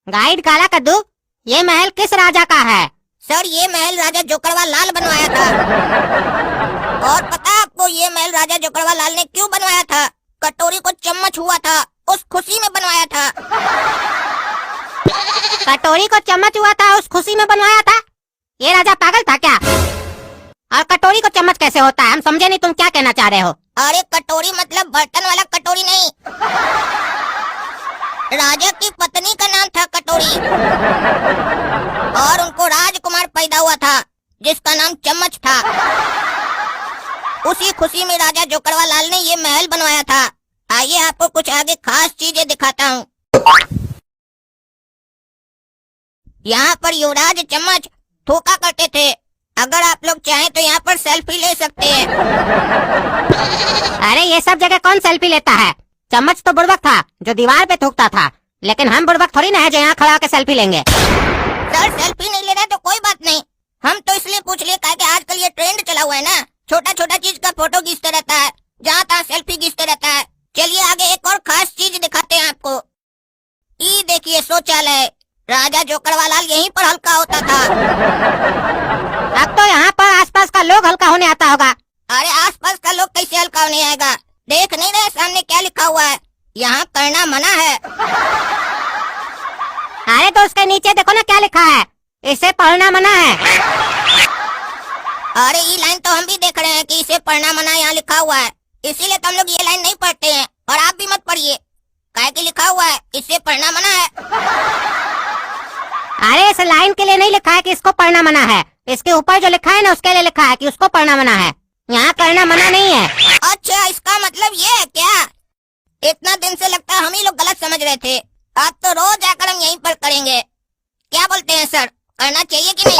Guide काला कद्दू, ये महल किस राजा का है? सर ये महल राजा जोकड़वा लाल बनवाया था। और पता आपको ये महल राजा जोकड़वा लाल ने क्यों बनवाया था? कटोरी को चम्मच हुआ था, उस खुशी में बनवाया था। कटोरी को चम्मच हुआ था, उस खुशी में बनवाया था? ये राजा पागल था क्या? और कटोरी को चम्मच कैसे होता है? हम समझे नहीं, तुम क्या कहना चाह रहे हो? अरे कटोरी मतलब बर्तन वाला कटोरी नहीं, राजा की पत्नी का नाम था कटोरी, और उनको राजकुमार पैदा हुआ था जिसका नाम चम्मच था। उसी खुशी में राजा जोकड़वा लाल ने ये महल बनवाया था। आइए आपको कुछ आगे खास चीजें दिखाता हूँ। यहाँ पर युवराज चम्मच थूका करते थे। अगर आप लोग चाहें तो यहाँ पर सेल्फी ले सकते हैं। अरे ये सब जगह कौन सेल्फी लेता है? चम्मच तो बुड़बक था जो दीवार पे थूकता था, लेकिन हम बुड़बक थोड़ी ना है जो यहाँ खड़ा होकर सेल्फी लेंगे। सर सेल्फी नहीं ले रहे तो कोई बात नहीं, हम तो इसलिए पूछ लिए कि आजकल ये ट्रेंड चला हुआ है ना, छोटा छोटा चीज का फोटो खींचते रहता है, जहाँ तहाँ सेल्फी खींचते रहता है। चलिए आगे एक और खास चीज दिखाते हैं आपको। ये देखिए शौचालय, राजा जोकड़वा लाल यहीं पर हल्का होता था। अब तो यहाँ पर आसपास का लोग हल्का होने आता होगा। अरे आसपास का लोग कैसे हल्का होने आएगा? देख नहीं रहे सामने क्या लिखा हुआ है? यहाँ करना मना है। अरे तो उसके नीचे देखो ना क्या लिखा है, इसे पढ़ना मना है। अरे ये लाइन तो हम भी देख रहे हैं कि इसे पढ़ना मना यहाँ लिखा हुआ है, इसीलिए तो हम लोग ये लाइन नहीं पढ़ते हैं। और आप भी मत पढ़िए, काहे कि लिखा हुआ है इसे पढ़ना मना है। अरे इस लाइन के लिए नहीं लिखा है कि इसको पढ़ना मना है, इसके ऊपर जो लिखा है ना उसके लिए लिखा है कि उसको पढ़ना मना है। यहाँ करना मना नहीं है। अच्छा इसका मतलब ये है क्या? इतना दिन से लगता है हम ही लोग गलत समझ रहे थे। आज तो रोज आकर हम यहीं पर करेंगे। क्या बोलते हैं सर, करना चाहिए कि नहीं?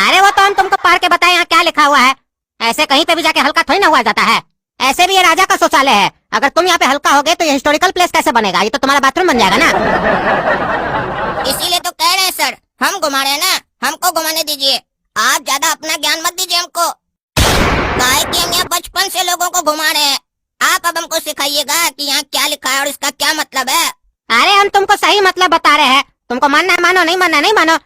अरे वो तो हम तुमको पढ़ के बताए यहाँ क्या लिखा हुआ है। ऐसे कहीं पे भी जाके हल्का थोड़ी ना हुआ जाता है। ऐसे भी ये राजा का शौचालय है, अगर तुम यहाँ पे हल्का हो गए तो ये हिस्टोरिकल प्लेस कैसे बनेगा? ये तो तुम्हारा बाथरूम बन जाएगा ना। इसीलिए तो कह रहे हैं सर, हम घुमा रहे हैं ना, हमको घुमाने दीजिए। आप ज्यादा अपना ज्ञान मत दीजिए हमको, काहे कि हम यहाँ बचपन से लोगों को घुमा रहे हैं। आप अब हमको सिखाइएगा कि यहाँ क्या लिखा है और इसका क्या मतलब है। अरे हम तुमको सही मतलब बता रहे हैं, तुमको मानना है मानो, नहीं मानना नहीं मानो।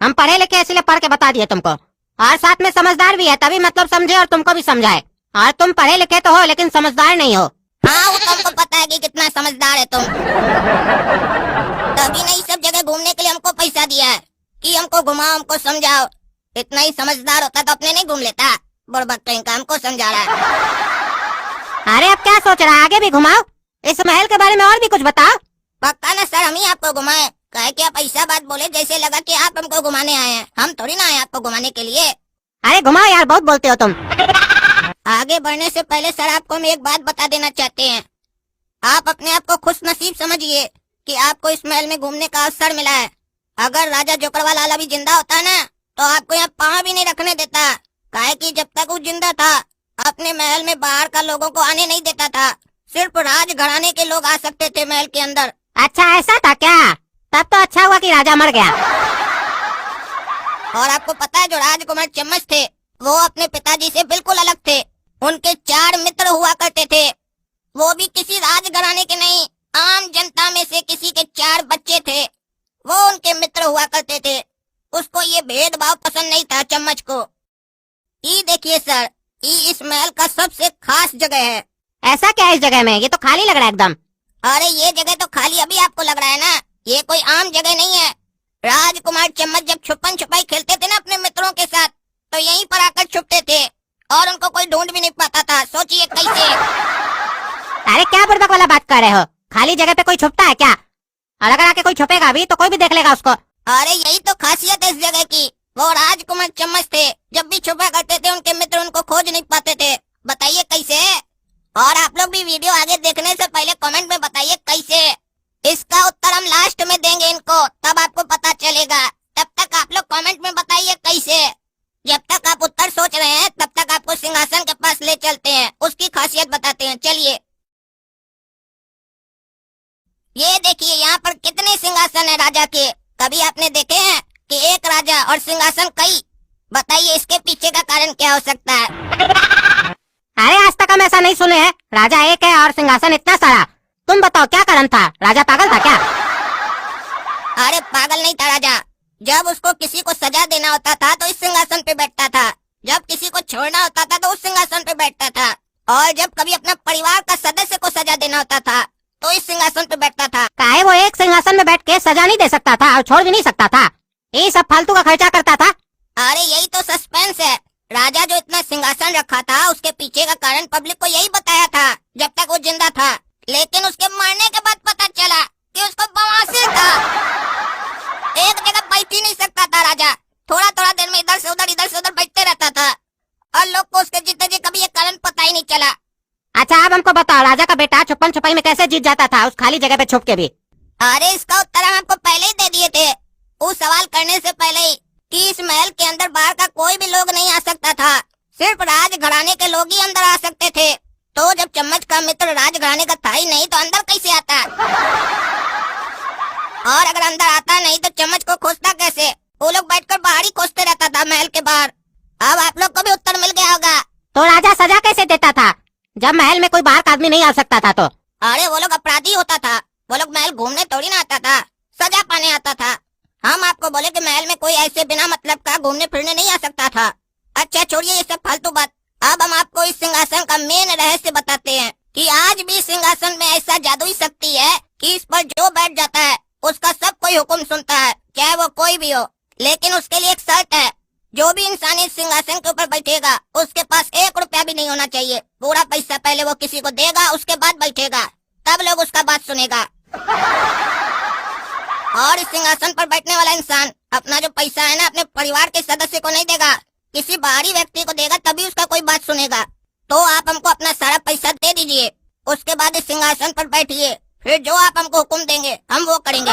हम पढ़े लिखे इसलिए पढ़ के बता दिए तुमको, और साथ में समझदार भी है, तभी मतलब समझे और तुमको भी समझाए। और तुम पढ़े लिखे तो हो लेकिन समझदार नहीं हो। हाँ वो तो हमको पता है कि कितना समझदार है तुम। तभी नहीं सब जगह घूमने के लिए हमको पैसा दिया है कि हमको घुमाओ, हमको समझाओ। इतना ही समझदार होता तो अपने नहीं घूम लेता। बुड़बक कहीं का हमको समझा रहा है। अरे अब क्या सोच रहा है, आगे भी घुमाओ, इस महल के बारे में और भी कुछ बताओ। पक्का ना सर, हम ही आपको घुमाए। कहे कि आप ऐसा बात बोले जैसे लगा कि आप हमको घुमाने आए हैं, हम थोड़ी ना आए आपको घुमाने के लिए। अरे घुमाओ यार, बहुत बोलते हो तुम। आगे बढ़ने से पहले सर आपको हम एक बात बता देना चाहते हैं। आप अपने आप को खुश नसीब समझिए कि आपको इस महल में घूमने का अवसर मिला है। अगर राजा जोकड़वा लाल अभी जिंदा होता ना तो आपको यहाँ पाँव भी नहीं रखने देता, काहे कि जब तक वो जिंदा था अपने महल में बाहर का लोगों को आने नहीं देता था, सिर्फ राज घराने के लोग आ सकते थे महल के अंदर। अच्छा ऐसा था क्या? तब तो अच्छा हुआ कि राजा मर गया। और आपको पता है जो राजकुमार चम्मच थे वो अपने पिताजी से बिल्कुल अलग थे। उनके 4 मित्र हुआ करते थे, वो भी किसी राज घराने के नहीं, आम जनता में से किसी के 4 बच्चे थे, वो उनके मित्र हुआ करते थे। उसको ये भेदभाव पसंद नहीं था चम्मच को। ये देखिए सर, ये इस महल का सबसे खास जगह है। ऐसा क्या है इस जगह में? ये तो खाली लग रहा है एकदम। अरे ये जगह तो खाली अभी आपको लग रहा है ना, ये कोई आम जगह नहीं है। राजकुमार चम्मच जब छुपन छुपाई खेलते थे ना अपने मित्रों के साथ, तो यहीं पर आकर छुपते थे और उनको कोई ढूंढ भी नहीं पाता था। सोचिए कैसे। अरे क्या बुड़बक वाला बात कर रहे हो? खाली जगह पे कोई छुपता है क्या? और अगर आके कोई छुपेगा भी तो कोई भी देख लेगा उसको। अरे यही तो खासियत है इस जगह की। वो राजकुमार चम्मच थे, जब भी छुपा करते थे उनके मित्र उनको खोज नहीं पाते थे। बताइए कैसे? और आप लोग भी वीडियो आगे देखने से पहले कमेंट में बताइए कैसे। इसका उत्तर हम लास्ट में देंगे इनको, तब आपको पता चलेगा। तब तक आप लोग कमेंट में बताइए कैसे। जब तक आप उत्तर सोच रहे हैं तब तक आपको सिंहासन के पास ले चलते हैं, उसकी खासियत बताते हैं। चलिए ये देखिए यहाँ पर कितने सिंहासन है राजा के। कभी आपने देखे हैं कि एक राजा और सिंहासन कई? बताइए इसके पीछे का कारण क्या हो सकता है? अरे आज तक हम ऐसा नहीं सुने हैं, राजा एक है और सिंहासन इतना सारा। तुम बताओ क्या कारण था? राजा पागल था क्या? अरे पागल नहीं था राजा। जब उसको किसी को सजा देना होता था तो इस सिंहासन पे बैठता था, जब किसी को छोड़ना होता था तो उस सिंहासन पे बैठता था, और जब कभी अपना परिवार का सदस्य को सजा देना होता था तो इस सिंहासन पे बैठता था। काहे वो एक सिंहासन में बैठ के सजा नहीं दे सकता था और छोड़ भी नहीं सकता था? ये सब फालतू का खर्चा करता था। अरे यही तो सस्पेंस है। राजा जो इतना सिंहासन रखा था उसके पीछे का कारण पब्लिक को यही बताया था जब तक वो जिंदा था, लेकिन उसके मरने के बाद पता चला कि उसको बवासीर था। एक जगह बैठ ही नहीं सकता था राजा, थोड़ा थोड़ा देर में इधर से उधर बैठते रहता था, और लोग को उसके जीते जी कभी ये कारण पता ही नहीं चला। अच्छा अब हमको बताओ, राजा का बेटा छुपन छुपाई में कैसे जीत जाता था उस खाली जगह पे छुप के भी? अरे इसका उत्तर हम आपको पहले ही दे दिए थे, वो सवाल करने से पहले ही, कि इस महल के अंदर बाहर का कोई भी लोग नहीं आ सकता था, सिर्फ राज घराने के लोग ही अंदर आ सकते थे। तो जब चम्मच का मित्र राज घराने का था ही नहीं तो अंदर कैसे आता? और अगर अंदर आता नहीं तो चम्मच को खोजता कैसे? वो लोग बैठकर बाहर ही खोजते रहता था महल के बाहर। अब आप लोग को भी उत्तर मिल गया होगा। तो राजा सजा कैसे देता था जब महल में कोई बाहर का आदमी नहीं आ सकता था? तो अरे वो लोग अपराधी होता था, वो लोग महल घूमने थोड़ी ना आता था, सजा पाने आता था। हम आपको बोले कि महल में कोई ऐसे बिना मतलब का घूमने फिरने नहीं आ सकता था। अच्छा छोड़िए ये सब फालतू बात, अब हम आपको इस सिंहासन का मेन रहस्य बताते हैं कि आज भी सिंहासन में ऐसा जादुई शक्ति है कि इस पर जो बैठ जाता है उसका सब कोई हुक्म सुनता है, चाहे वो कोई भी हो। लेकिन उसके लिए एक शर्त है, जो भी इंसान इस सिंहासन के ऊपर बैठेगा उसके पास 1 रुपया भी नहीं होना चाहिए। पूरा पैसा पहले वो किसी को देगा, उसके बाद बैठेगा, तब लोग उसका बात सुनेगा। और इस सिंहासन पर बैठने वाला इंसान अपना जो पैसा है ना अपने परिवार के सदस्य को नहीं देगा, किसी बाहरी व्यक्ति को देगा, तभी उसका कोई बात सुनेगा। तो आप हमको अपना सारा पैसा दे दीजिए, उसके बाद इस सिंहासन पर बैठिए, फिर जो आप हमको हुक्म देंगे हम वो करेंगे।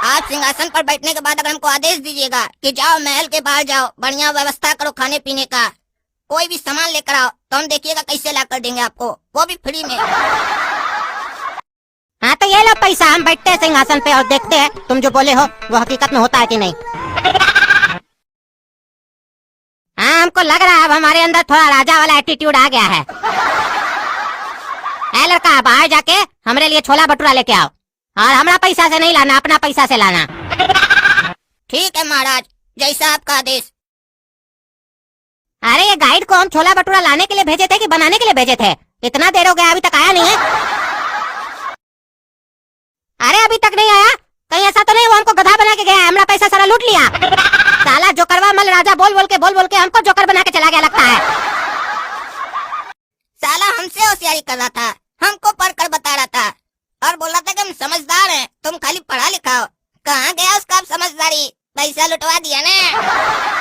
आप सिंहासन पर बैठने के बाद अगर हमको आदेश दीजिएगा कि जाओ महल के बाहर जाओ, बढ़िया व्यवस्था करो खाने पीने का, कोई भी सामान लेकर आओ, तो हम देखिएगा कैसे ला कर देंगे आपको, वो भी फ्री में। हाँ तो ये लो पैसा, हम बैठते हैं सिंहासन पे और देखते हैं तुम जो बोले हो वो हकीकत में होता है कि नहीं। हाँ हमको लग रहा है अब हमारे अंदर थोड़ा राजा वाला एटीट्यूड आ गया है। ए लड़का बाहर जाके हमारे लिए छोला भटूरा लेके आओ, और हमारा पैसा से नहीं लाना, अपना पैसा से लाना। ठीक है महाराज, जैसा आपका आदेश। अरे ये गाइड को हम छोला भटूरा लाने के लिए भेजे थे कि बनाने के लिए भेजे थे? इतना देर हो गया अभी तक आया नहीं है। अरे अभी तक नहीं आया, कहीं ऐसा तो नहीं वो हमको गधा बना के गया है, हमारा पैसा सारा लूट लिया। साला जोकरवा मल राजा बोल बोल के हमको जोकर बना के चला गया लगता है। साला हमसे होशियारी कर रहा था, हमको पढ़कर बता रहा था और बोल रहा था कि हम समझदार हैं, तुम खाली पढ़ा लिखा हो। कहाँ गया उसका अब समझदारी? पैसा लुटवा दिया ना।